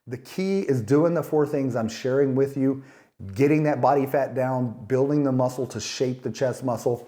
The key is doing the 4 things I'm sharing with you, getting that body fat down, building the muscle to shape the chest muscle.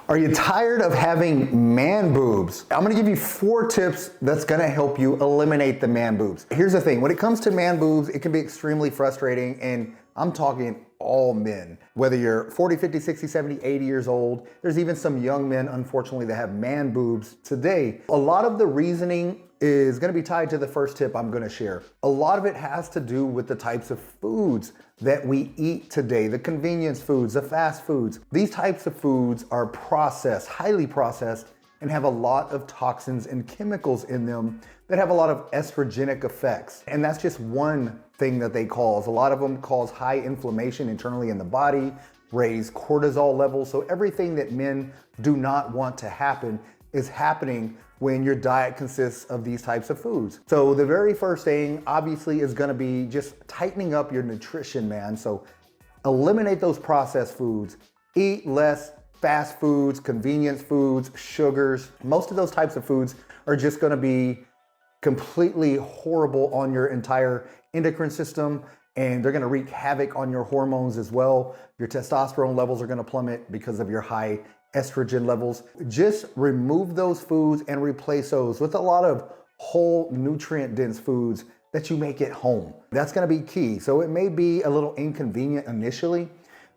Are you tired of having man boobs? I'm gonna give you 4 tips that's gonna help you eliminate the man boobs. Here's the thing, when it comes to man boobs, it can be extremely frustrating, and I'm talking all men. Whether you're 40, 50, 60, 70, 80 years old, there's even some young men, unfortunately, that have man boobs today. A lot of the reasoning is gonna be tied to the first tip I'm gonna share. A lot of it has to do with the types of foods that we eat today, the convenience foods, the fast foods. These types of foods are processed, highly processed, and have a lot of toxins and chemicals in them that have a lot of estrogenic effects. And that's just one thing that they cause. A lot of them cause high inflammation internally in the body, raise cortisol levels. So everything that men do not want to happen is happening when your diet consists of these types of foods. So the very first thing obviously is gonna be just tightening up your nutrition, man. So eliminate those processed foods, eat less fast foods, convenience foods, sugars. Most of those types of foods are just gonna be completely horrible on your entire endocrine system, and they're gonna wreak havoc on your hormones as well. Your testosterone levels are gonna plummet because of your high estrogen levels. Just remove those foods and replace those with a lot of whole nutrient dense foods that you make at home. That's gonna be key. So it may be a little inconvenient initially,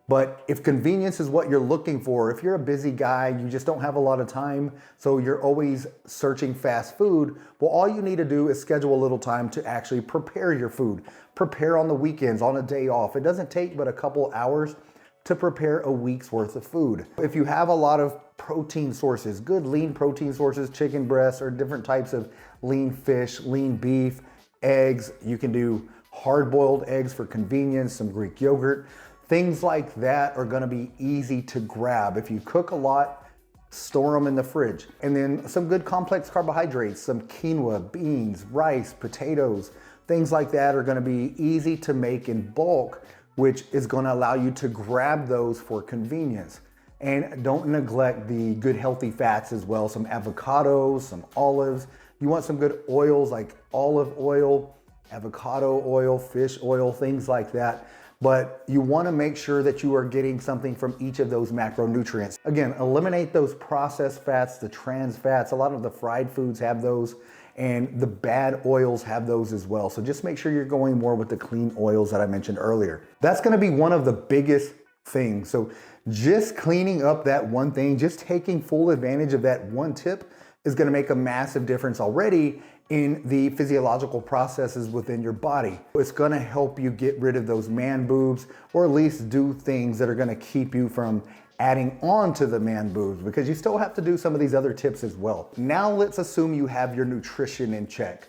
but if convenience is what you're looking for, if you're a busy guy, you just don't have a lot of time, so you're always searching fast food, well, all you need to do is schedule a little time to actually prepare your food. Prepare on the weekends, on a day off. It doesn't take but a couple hours to prepare a week's worth of food. If you have a lot of protein sources, good lean protein sources, chicken breasts or different types of lean fish, lean beef, eggs, you can do hard-boiled eggs for convenience, some Greek yogurt. Things like that are gonna be easy to grab. If you cook a lot, store them in the fridge. And then some good complex carbohydrates, some quinoa, beans, rice, potatoes, things like that are gonna be easy to make in bulk, which is gonna allow you to grab those for convenience. And don't neglect the good healthy fats as well, some avocados, some olives. You want some good oils like olive oil, avocado oil, fish oil, things like that. But you wanna make sure that you are getting something from each of those macronutrients. Again, eliminate those processed fats, the trans fats. A lot of the fried foods have those, and the bad oils have those as well. So just make sure you're going more with the clean oils that I mentioned earlier. That's gonna be one of the biggest things. So just cleaning up that one thing, just taking full advantage of that one tip is gonna make a massive difference already in the physiological processes within your body. It's gonna help you get rid of those man boobs, or at least do things that are gonna keep you from adding on to the man boobs, because you still have to do some of these other tips as well. Now let's assume you have your nutrition in check.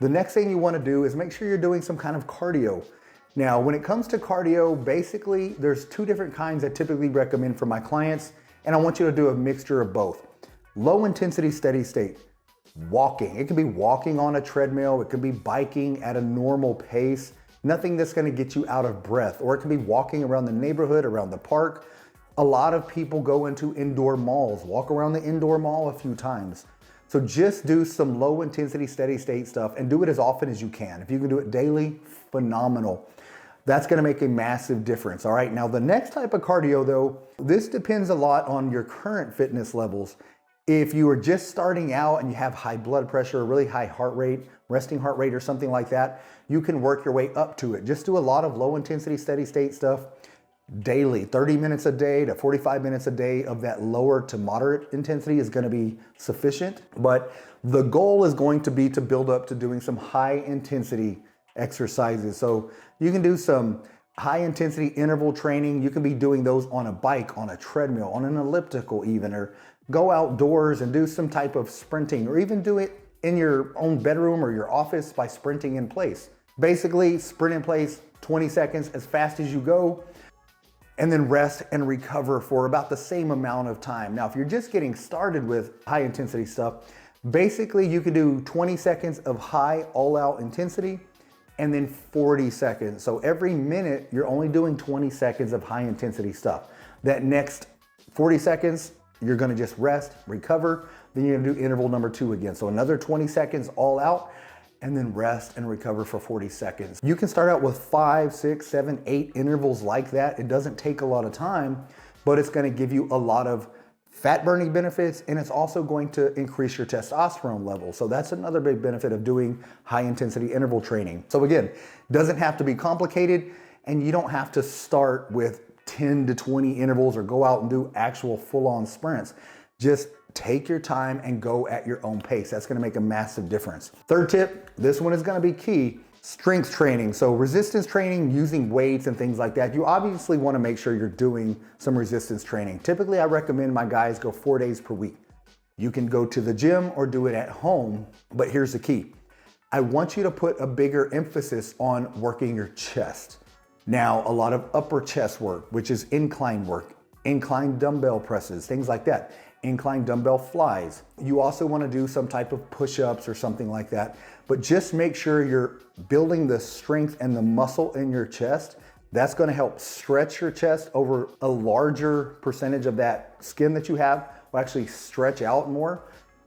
The next thing you wanna do is make sure you're doing some kind of cardio. Now, when it comes to cardio, basically there's 2 different kinds I typically recommend for my clients, and I want you to do a mixture of both. Low intensity, steady state. Walking. It could be walking on a treadmill, it could be biking at a normal pace, nothing that's gonna get you out of breath, or it could be walking around the neighborhood, around the park. A lot of people go into indoor malls, walk around the indoor mall a few times. So just do some low intensity, steady state stuff and do it as often as you can. If you can do it daily, phenomenal. That's gonna make a massive difference. All right, now the next type of cardio though, this depends a lot on your current fitness levels. If you are just starting out and you have high blood pressure, a really high heart rate, resting heart rate or something like that, you can work your way up to it. Just do a lot of low intensity, steady state stuff daily. 30 minutes a day to 45 minutes a day of that lower to moderate intensity is gonna be sufficient. But the goal is going to be to build up to doing some high intensity exercises. So you can do some high intensity interval training. You can be doing those on a bike, on a treadmill, on an elliptical even, or go outdoors and do some type of sprinting, or even do it in your own bedroom or your office by sprinting in place. Basically, sprint in place, 20 seconds as fast as you go, and then rest and recover for about the same amount of time. Now, if you're just getting started with high intensity stuff, basically you could do 20 seconds of high all out intensity and then 40 seconds. So every minute, you're only doing 20 seconds of high intensity stuff. That next 40 seconds, you're gonna just rest, recover, then you're gonna do interval number 2 again. So another 20 seconds all out, and then rest and recover for 40 seconds. You can start out with 5, 6, 7, 8 intervals like that. It doesn't take a lot of time, but it's gonna give you a lot of fat burning benefits, and it's also going to increase your testosterone level. So that's another big benefit of doing high intensity interval training. So again, doesn't have to be complicated, and you don't have to start with 10 to 20 intervals or go out and do actual full-on sprints. Just take your time and go at your own pace. That's gonna make a massive difference. Third tip, this one is gonna be key. Strength training. So resistance training using weights and things like that. You obviously want to make sure you're doing some resistance training. Typically, I recommend my guys go 4 days per week. You can go to the gym or do it at home, but here's the key. I want you to put a bigger emphasis on working your chest. Now, a lot of upper chest work, which is incline work, incline dumbbell presses, things like that, incline dumbbell flies. You also want to do some type of push-ups or something like that, but just make sure you're building the strength and the muscle in your chest. That's going to help stretch your chest over a larger percentage of that skin that you have will actually stretch out more,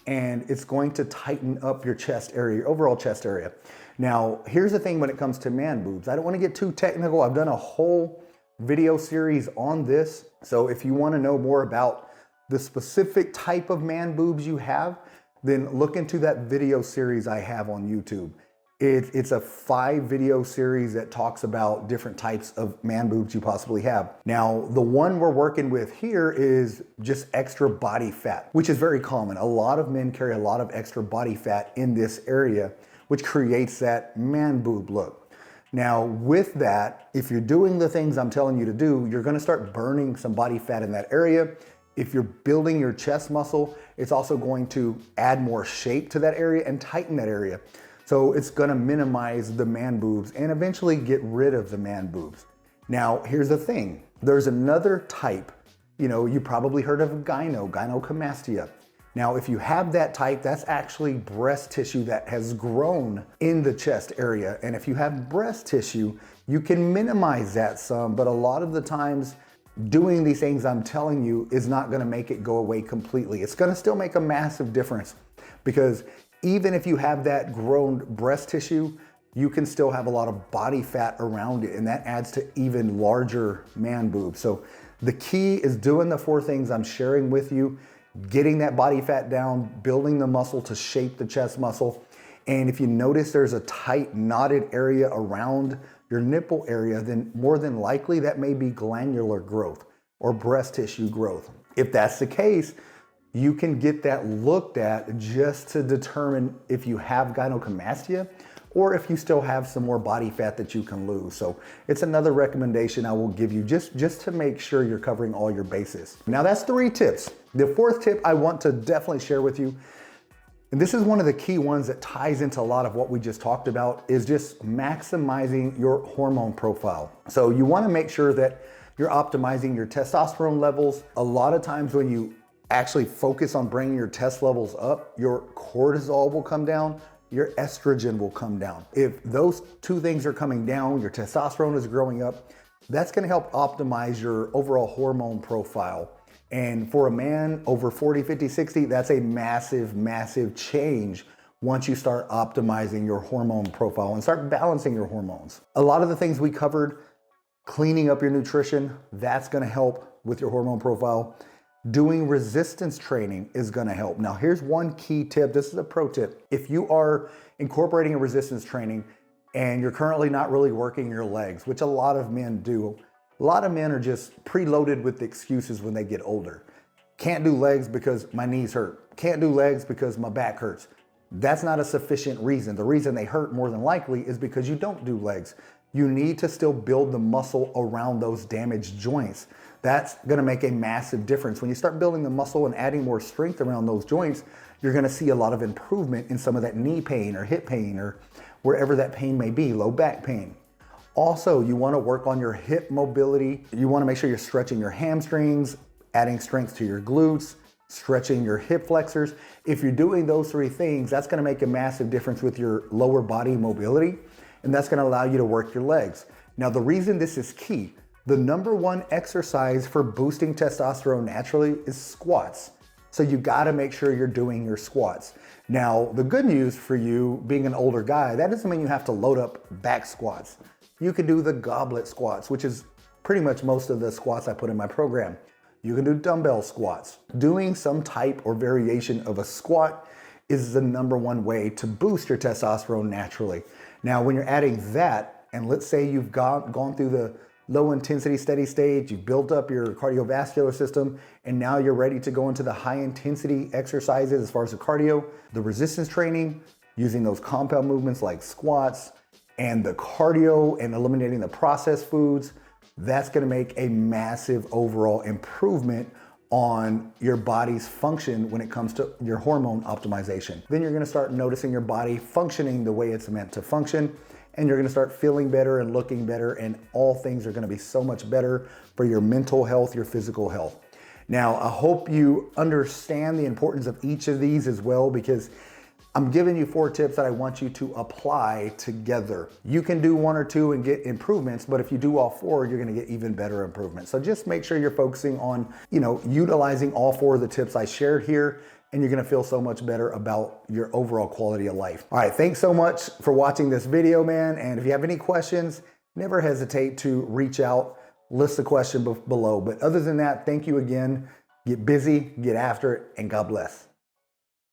and it's going to tighten up your chest area, your overall chest area. Now, here's the thing when it comes to man boobs. I don't want to get too technical. I've done a whole video series on this. So if you want to know more about the specific type of man boobs you have, then look into that video series I have on YouTube. It's a 5-video series that talks about different types of man boobs you possibly have. Now, the one we're working with here is just extra body fat, which is very common. A lot of men carry a lot of extra body fat in this area, which creates that man boob look. Now, with that, if you're doing the things I'm telling you to do, you're gonna start burning some body fat in that area. If you're building your chest muscle, it's also going to add more shape to that area and tighten that area. So it's gonna minimize the man boobs and eventually get rid of the man boobs. Now, here's the thing. There's another type. You probably heard of gynecomastia. Now, if you have that type, that's actually breast tissue that has grown in the chest area. And if you have breast tissue, you can minimize that some, but a lot of the times, doing these things I'm telling you is not gonna make it go away completely. It's gonna still make a massive difference, because even if you have that grown breast tissue, you can still have a lot of body fat around it, and that adds to even larger man boobs. So the key is doing the 4 things I'm sharing with you, getting that body fat down, building the muscle to shape the chest muscle. And if you notice there's a tight knotted area around your nipple area, then more than likely that may be glandular growth or breast tissue growth. If that's the case, you can get that looked at just to determine if you have gynecomastia or if you still have some more body fat that you can lose. So it's another recommendation I will give you just to make sure you're covering all your bases. Now that's 3 tips. The 4th tip I want to definitely share with you, and this is one of the key ones that ties into a lot of what we just talked about, is just maximizing your hormone profile. So you want to make sure that you're optimizing your testosterone levels. A lot of times when you actually focus on bringing your test levels up, your cortisol will come down, your estrogen will come down. If those 2 things are coming down, your testosterone is growing up, that's going to help optimize your overall hormone profile. And for a man over 40, 50, 60, that's a massive, massive change once you start optimizing your hormone profile and start balancing your hormones. A lot of the things we covered, cleaning up your nutrition, that's gonna help with your hormone profile. Doing resistance training is gonna help. Now, here's one key tip. This is a pro tip. If you are incorporating a resistance training and you're currently not really working your legs, which a lot of men do, a lot of men are just preloaded with excuses when they get older. Can't do legs because my knees hurt. Can't do legs because my back hurts. That's not a sufficient reason. The reason they hurt more than likely is because you don't do legs. You need to still build the muscle around those damaged joints. That's gonna make a massive difference. When you start building the muscle and adding more strength around those joints, you're gonna see a lot of improvement in some of that knee pain or hip pain or wherever that pain may be, low back pain. Also, you want to work on your hip mobility. You want to make sure you're stretching your hamstrings, adding strength to your glutes, stretching your hip flexors. If you're doing those 3 things, that's going to make a massive difference with your lower body mobility, and that's going to allow you to work your legs. Now, the reason this is key, The number one exercise for boosting testosterone naturally is squats. So you gotta make sure you're doing your squats. Now, the good news for you being an older guy, that doesn't mean you have to load up back squats. You can do the goblet squats, which is pretty much most of the squats I put in my program. You can do dumbbell squats. Doing some type or variation of a squat is the number one way to boost your testosterone naturally. Now, when you're adding that, and let's say you've gone through the low intensity steady state, you've built up your cardiovascular system, and now you're ready to go into the high intensity exercises as far as the cardio, the resistance training, using those compound movements like squats, and the cardio and eliminating the processed foods, that's gonna make a massive overall improvement on your body's function when it comes to your hormone optimization. Then you're gonna start noticing your body functioning the way it's meant to function, and you're gonna start feeling better and looking better, and all things are gonna be so much better for your mental health, your physical health. Now, I hope you understand the importance of each of these as well, because I'm giving you 4 tips that I want you to apply together. You can do 1 or 2 and get improvements, but if you do all 4, you're gonna get even better improvements. So just make sure you're focusing on, utilizing all 4 of the tips I shared here, and you're gonna feel so much better about your overall quality of life. All right, thanks so much for watching this video, man. And if you have any questions, never hesitate to reach out, list the question below. But other than that, thank you again. Get busy, get after it, and God bless.